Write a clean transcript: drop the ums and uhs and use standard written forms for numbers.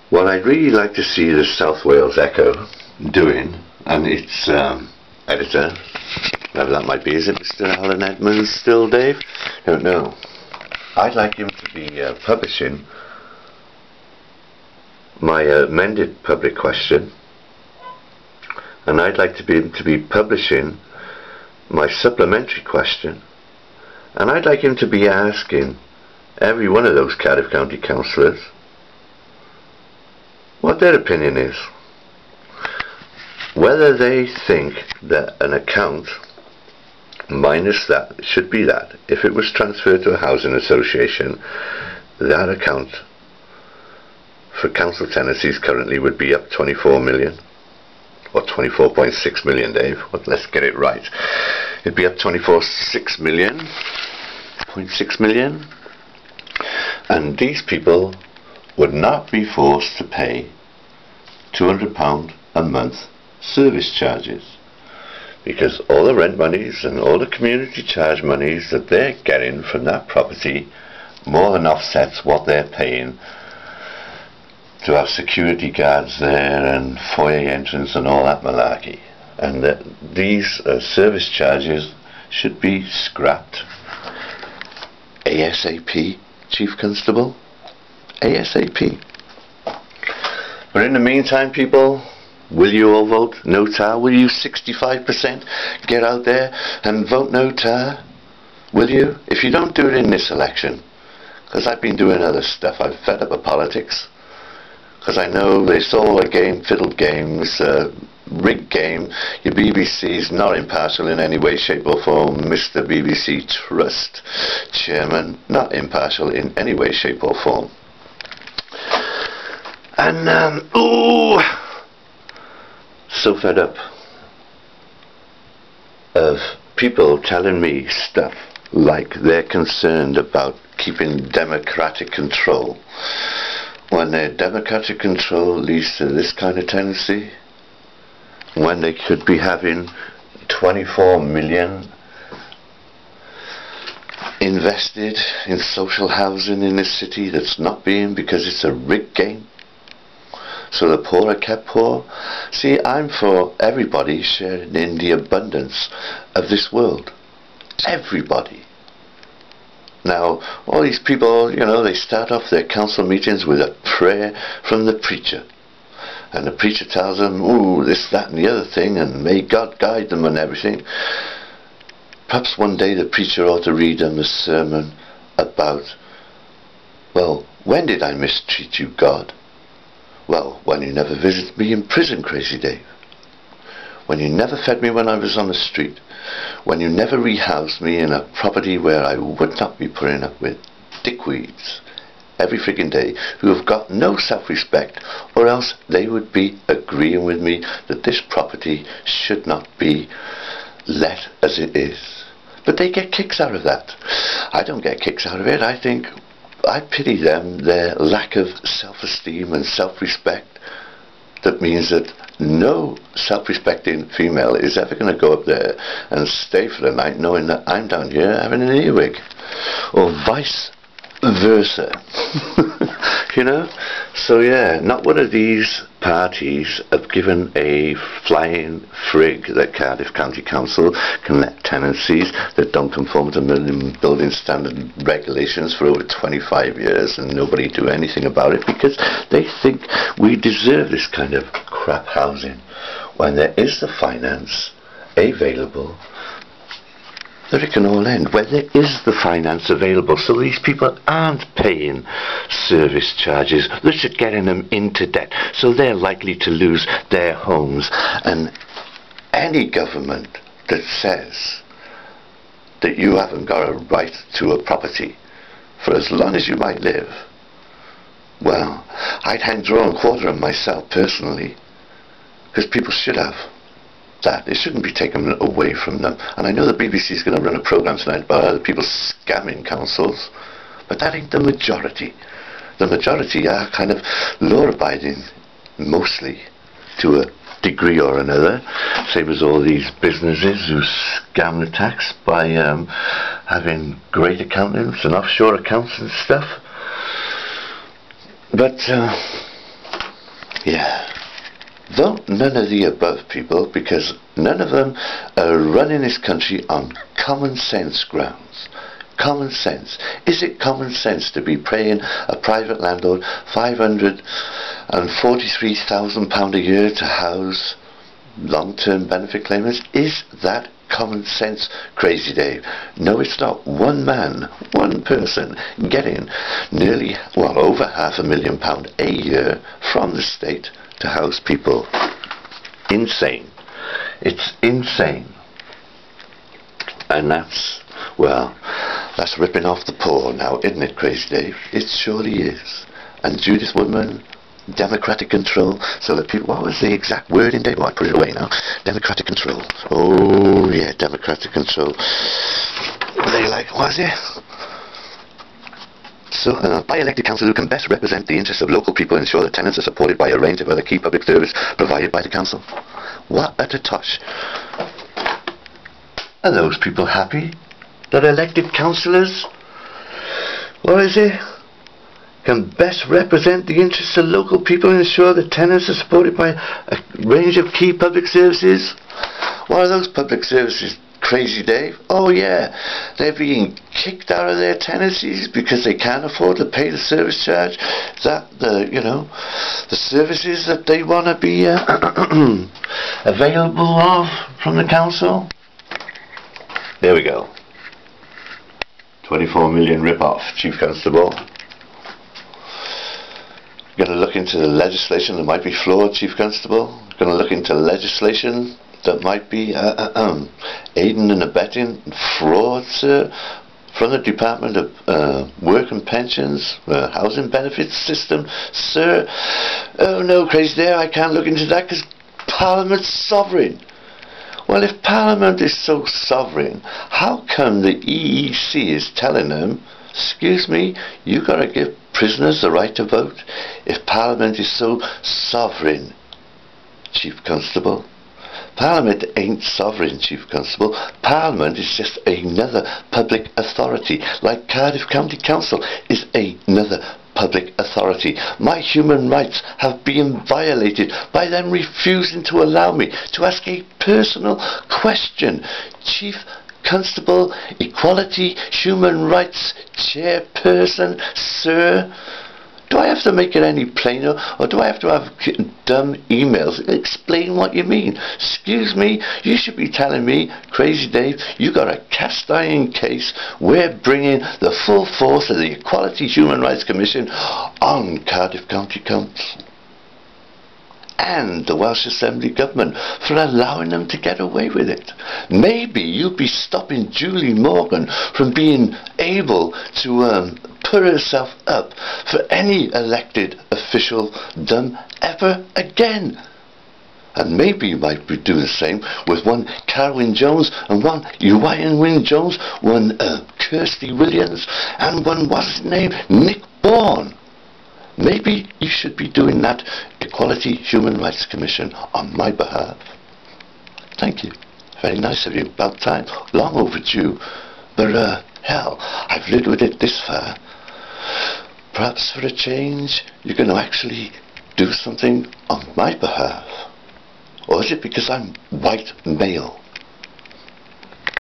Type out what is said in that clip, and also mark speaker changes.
Speaker 1: What I'd really like to see the South Wales Echo doing, and its editor, whoever that might be, is it Mr. Alan Edmonds still, Dave? Don't know. I'd like him to be publishing my amended public question, and I'd like him to be publishing my supplementary question, and I'd like him to be asking every one of those Cardiff County councillors what their opinion is, whether they think that an account minus that should be that. If it was transferred to a housing association, that account for council tenancies currently would be up 24 million, or 24.6 million, Dave. Well, let's get it right. It'd be up 24.6 million, 0.6 million, and these people would not be forced to pay £200 a month service charges, because all the rent monies and all the community charge monies that they're getting from that property more than offsets what they're paying to have security guards there and foyer entrance and all that malarkey. And that these service charges should be scrapped ASAP, Chief Constable, ASAP. But in the meantime, people, will you all vote no tar? Will you 65% get out there and vote no tar? Will you? If you don't do it in this election, because I've been doing other stuff, I've fed up of politics, because I know it's all a game, fiddled games, rigged game. Your BBC's not impartial in any way, shape or form. Mr. BBC Trust Chairman, not impartial in any way, shape or form. And, ooh, so fed up of people telling me stuff like they're concerned about keeping democratic control, when their democratic control leads to this kind of tendency, when they could be having 24 million invested in social housing in this city that's not being, because it's a rigged game, so the poor are kept poor. See, I'm for everybody sharing in the abundance of this world. Everybody. Now, all these people, you know, they start off their council meetings with a prayer from the preacher. And the preacher tells them, ooh, this, that and the other thing, and may God guide them and everything. Perhaps one day the preacher ought to read them a sermon about, well, when did I mistreat you, God? Well, when you never visited me in prison, Crazy Dave. When you never fed me when I was on the street. When you never rehoused me in a property where I would not be putting up with dickweeds every freaking day, who have got no self-respect, or else they would be agreeing with me that this property should not be let as it is. But they get kicks out of that. I don't get kicks out of it. I pity them, their lack of self-esteem and self-respect. That means that no self-respecting female is ever going to go up there and stay for the night knowing that I'm down here having an earwig, or vice versa. You know? So yeah, not one of these parties have given a flying frig that Cardiff County Council can let tenancies that don't conform to minimum building standard regulations for over 25 years and nobody do anything about it, because they think we deserve this kind of crap housing, when there is the finance available that it can all end, where there is the finance available, so these people aren't paying service charges that are getting them into debt, so they're likely to lose their homes. And any government that says that you haven't got a right to a property for as long as you might live, well, I'd hang draw and quarter them myself personally, because people should have that. It shouldn't be taken away from them. And I know the BBC is going to run a programme tonight about other people scamming councils, but that ain't the majority. The majority are kind of law-abiding, mostly, to a degree or another, same as all these businesses who scam the tax by having great accountants and offshore accounts and stuff. But Yeah. Vote none of the above, people, because none of them are running this country on common sense grounds. Common sense. Is it common sense to be paying a private landlord £543,000 a year to house long-term benefit claimants? Is that common sense, Crazy Dave? No, it's not. One man, one person, getting nearly, well, over £500,000 a year from the state to house people. Insane. It's insane. And that's, well, that's ripping off the poor now, isn't it, Crazy Dave? It surely is. And Judith Woodman, democratic control, so that people, what was the exact wording, Dave? Oh, I put it away now. Democratic control. Oh, yeah, democratic control. They like, what is it? So, by elected council who can best represent the interests of local people and ensure that tenants are supported by a range of other key public services provided by the council. What a tosh. Are those people happy that elected councillors, what is it, can best represent the interests of local people and ensure that tenants are supported by a range of key public services? What are those public services, Crazy Dave? Oh yeah, they're being kicked out of their tenancies because they can't afford to pay the service charge. That the services that they want to be available of from the council. There we go. 24 million rip-off, Chief Constable. Going to look into the legislation that might be flawed, Chief Constable. Going to look into legislation that might be aiding and abetting fraud, sir, from the Department of Work and Pensions, Housing Benefits System, sir. Oh no, Crazy there, I can't look into that because Parliament's sovereign. Well, if Parliament is so sovereign, how come the EEC is telling them, excuse me, you got to give prisoners the right to vote? If Parliament is so sovereign, Chief Constable. Parliament ain't sovereign, Chief Constable. Parliament is just another public authority, like Cardiff County Council is another public authority. My human rights have been violated by them refusing to allow me to ask a personal question. Chief Constable, Equality, Human Rights Chairperson, sir. Do I have to make it any plainer, or do I have to have dumb emails? Explain what you mean. Excuse me, you should be telling me, Crazy Dave, you got a cast iron case. We're bringing the full force of the Equality Human Rights Commission on Cardiff County Council and the Welsh Assembly Government for allowing them to get away with it. Maybe you'd be stopping Julie Morgan from being able to put herself up for any elected official done ever again. And maybe you might do the same with one Carwyn Jones and one Urian Wynne Jones, one Kirsty Williams and one, what's his name, Nick Bourne. Maybe you should be doing that, Equality Human Rights Commission, on my behalf. Thank you. Very nice of you. About time. Long overdue. But hell, I've lived with it this far. Perhaps for a change, you're going to actually do something on my behalf. Or is it because I'm white male?